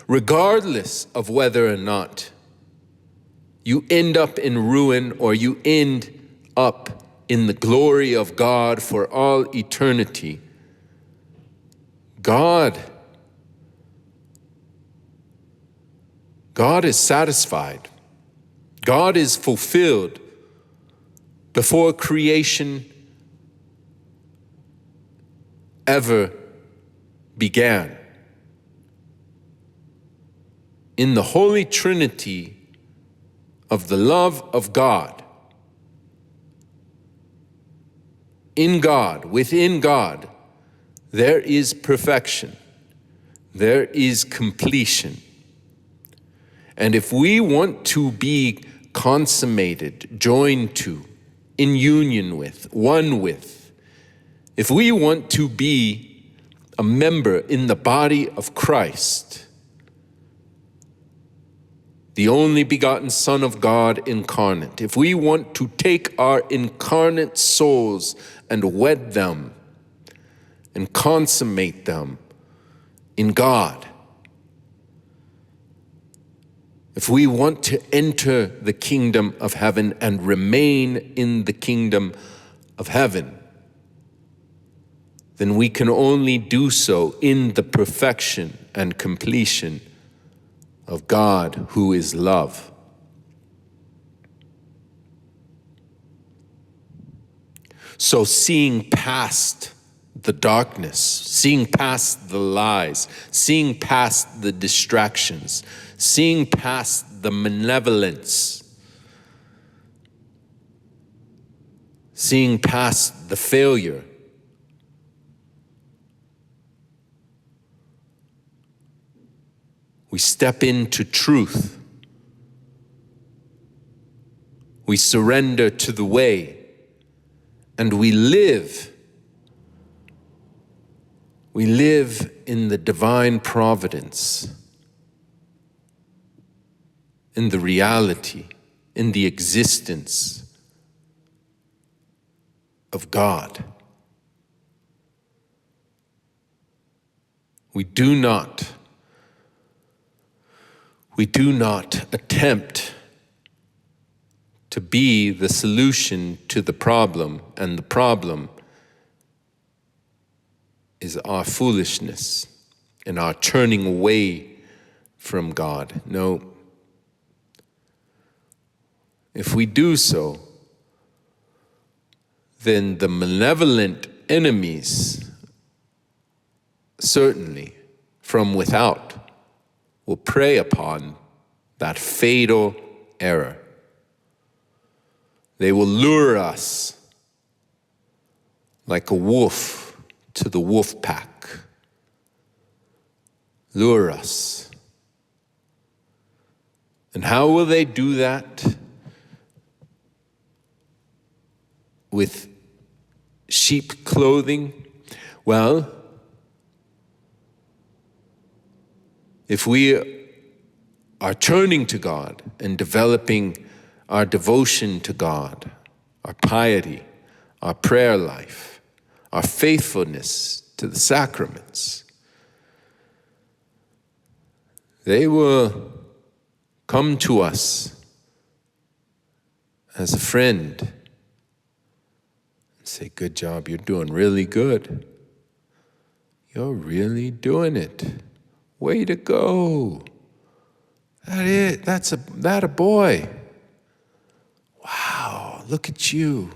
regardless of whether or not you end up in ruin or you end up in the glory of God for all eternity, God is satisfied. God is fulfilled before creation ever began. In the Holy Trinity of the love of God, in God, within God, there is perfection, there is completion. And if we want to be consummated, joined to, in union with, one with, if we want to be a member in the body of Christ, the only begotten Son of God incarnate, if we want to take our incarnate souls and wed them and consummate them in God, if we want to enter the kingdom of heaven and remain in the kingdom of heaven, then we can only do so in the perfection and completion of God, who is love. So seeing past the darkness, seeing past the lies, seeing past the distractions, seeing past the malevolence, seeing past the failure, we step into truth. We surrender to the way, and we live. We live in the divine providence, in the reality, in the existence of God. We do not attempt to be the solution to the problem, and the problem is our foolishness and our turning away from God. No. If we do so, then the malevolent enemies, certainly from without, will prey upon that fatal error. They will lure us like a wolf to the wolf pack. Lure us. And how will they do that? With sheep clothing? Well, if we are turning to God and developing our devotion to God, our piety, our prayer life, our faithfulness to the sacraments, they will come to us as a friend and say, "Good job, you're doing really good. You're really doing it. Way to go. That's a boy. Wow, look at you.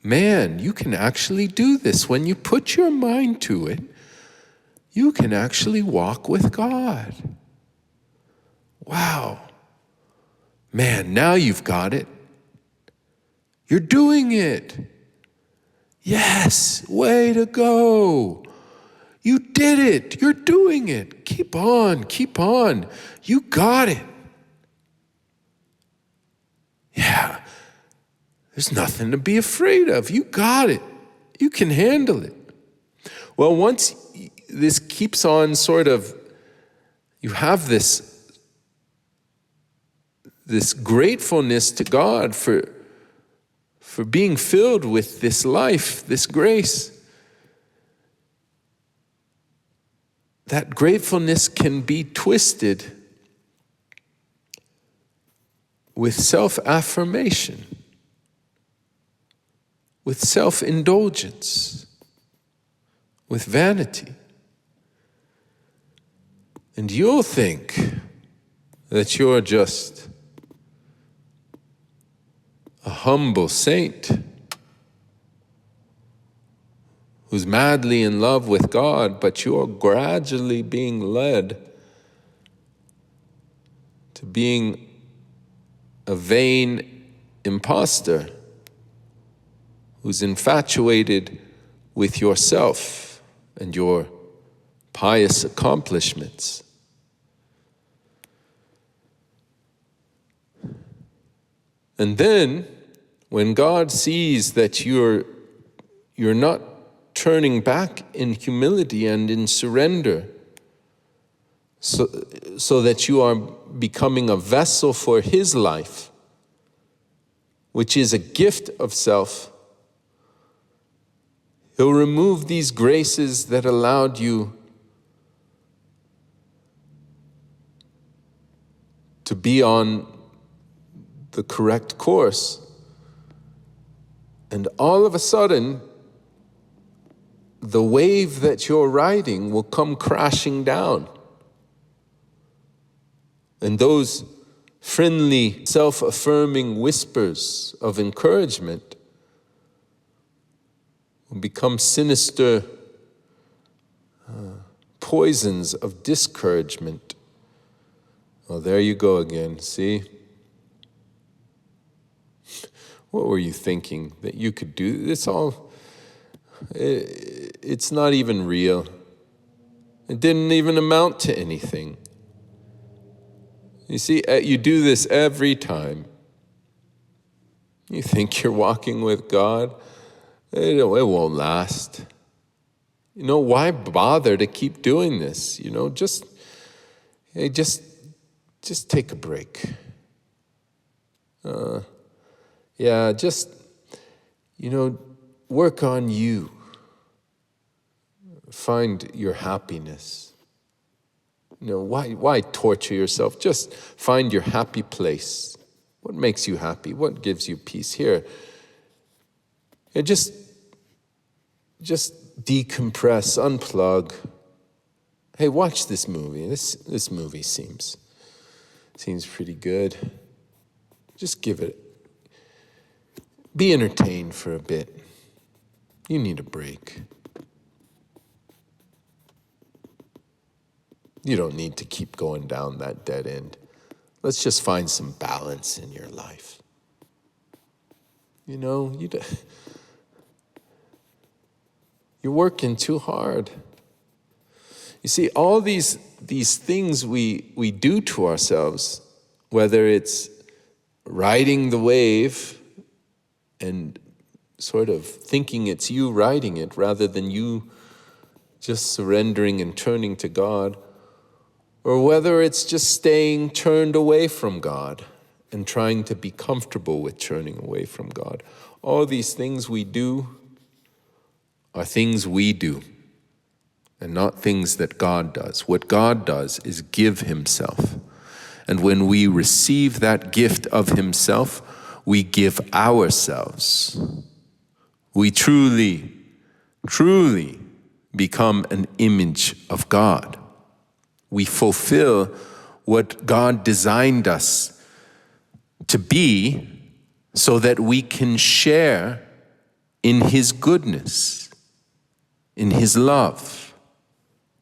Man, you can actually do this. When you put your mind to it, you can actually walk with God. Wow. Man, now you've got it. You're doing it. Yes, way to go. You did it. You're doing it. Keep on, keep on. You got it. Yeah, there's nothing to be afraid of. You got it. You can handle it." Well, once this keeps on sort of, you have this gratefulness to God for being filled with this life, this grace. that gratefulness can be twisted with self-affirmation, with self-indulgence, with vanity. And you'll think that you're just a humble saint who's madly in love with God, but you're gradually being led to being a vain imposter who's infatuated with yourself and your pious accomplishments. And then, when God sees that you're not turning back in humility and in surrender, so that you are becoming a vessel for His life, which is a gift of self, He'll remove these graces that allowed you to be on the correct course. And all of a sudden, the wave that you're riding will come crashing down. And those friendly, self-affirming whispers of encouragement will become sinister poisons of discouragement. Oh, there you go again, see? What were you thinking? That you could do this all? It's not even real. It didn't even amount to anything. You see, you do this every time. You think you're walking with God? It won't last. You know, why bother to keep doing this? You know, just take a break. Just, work on you. Find your happiness. Why torture yourself? Just find your happy place. What makes you happy? What gives you peace? Here, just decompress, unplug. Hey, watch this movie. This movie seems pretty good. Just be entertained for a bit. You need a break. You don't need to keep going down that dead end. Let's just find some balance in your life. You're working too hard. You see, all these things we do to ourselves, whether it's riding the wave and sort of thinking it's you riding it rather than you just surrendering and turning to God, or whether it's just staying turned away from God and trying to be comfortable with turning away from God. All these things we do are things we do and not things that God does. What God does is give Himself. And when we receive that gift of Himself, we give ourselves. We truly, truly become an image of God. We fulfill what God designed us to be so that we can share in His goodness, in His love.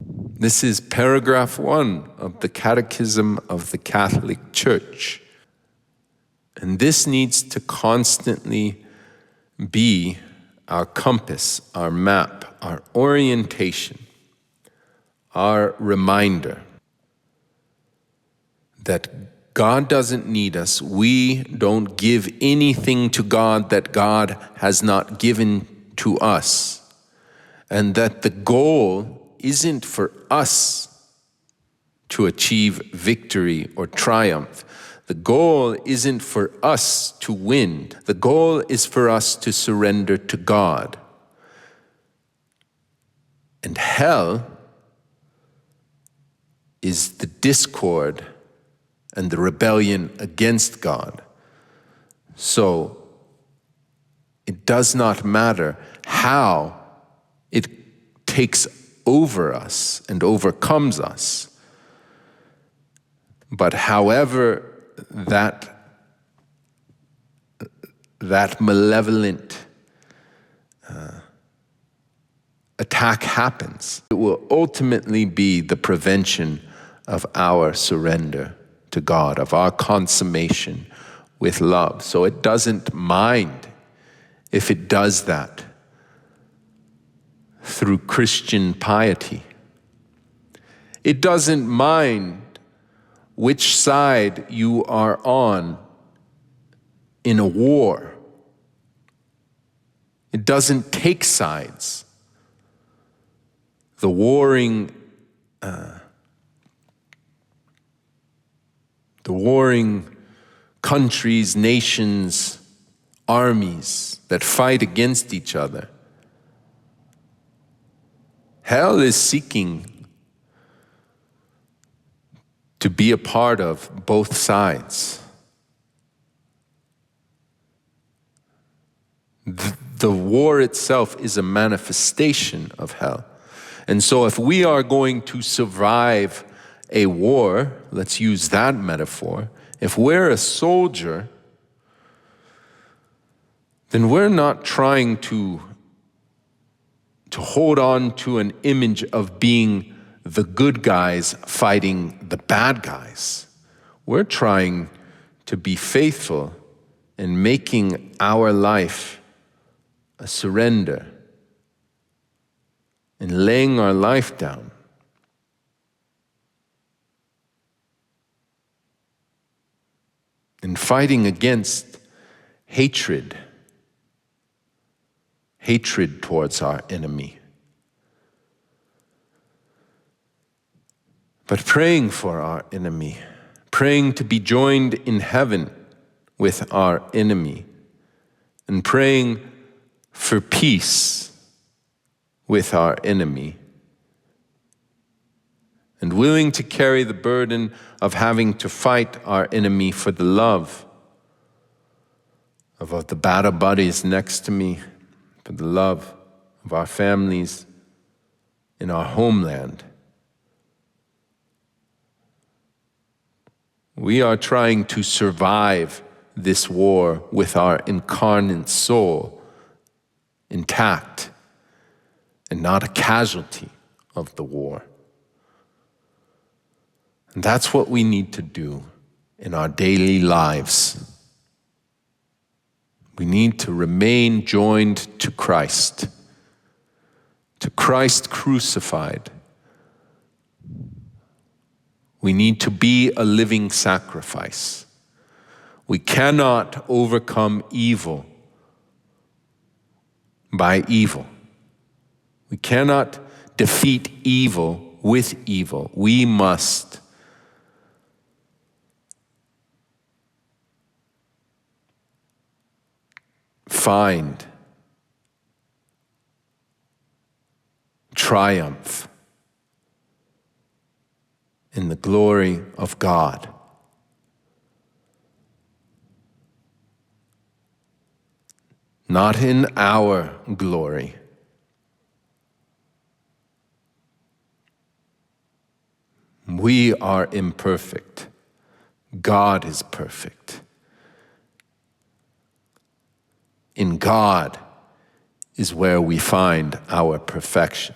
This is paragraph 1 of the Catechism of the Catholic Church. And this needs to constantly be our compass, our map, our orientation, our reminder that God doesn't need us. We don't give anything to God that God has not given to us. And that the goal isn't for us to achieve victory or triumph. The goal isn't for us to win. The goal is for us to surrender to God. And hell is the discord and the rebellion against God. So it does not matter how it takes over us and overcomes us, but however that malevolent attack happens, it will ultimately be the prevention of our surrender to God, of our consummation with love. So it doesn't mind if it does that through Christian piety. It doesn't mind which side you are on in a war. It doesn't take sides. The warring countries, nations, armies that fight against each other. Hell is seeking to be a part of both sides. The war itself is a manifestation of hell. And so if we are going to survive a war, let's use that metaphor, if we're a soldier, then we're not trying to hold on to an image of being the good guys fighting the bad guys. We're trying to be faithful in making our life a surrender, in laying our life down. In fighting against hatred towards our enemy. But praying for our enemy, praying to be joined in heaven with our enemy, and praying for peace with our enemy, and willing to carry the burden of having to fight our enemy for the love of the battle buddies next to me, for the love of our families in our homeland. We are trying to survive this war with our incarnate soul intact and not a casualty of the war. And that's what we need to do in our daily lives. We need to remain joined to Christ crucified. We need to be a living sacrifice. We cannot overcome evil by evil. We cannot defeat evil with evil. We must find triumph in the glory of God. Not in our glory. We are imperfect. God is perfect. In God is where we find our perfection.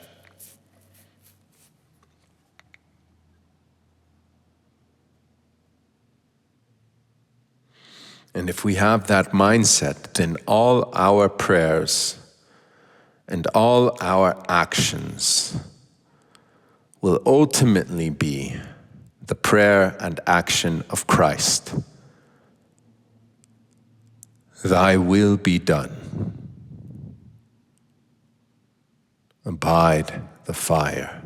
And if we have that mindset, then all our prayers and all our actions will ultimately be the prayer and action of Christ. Thy will be done. Abide the fire.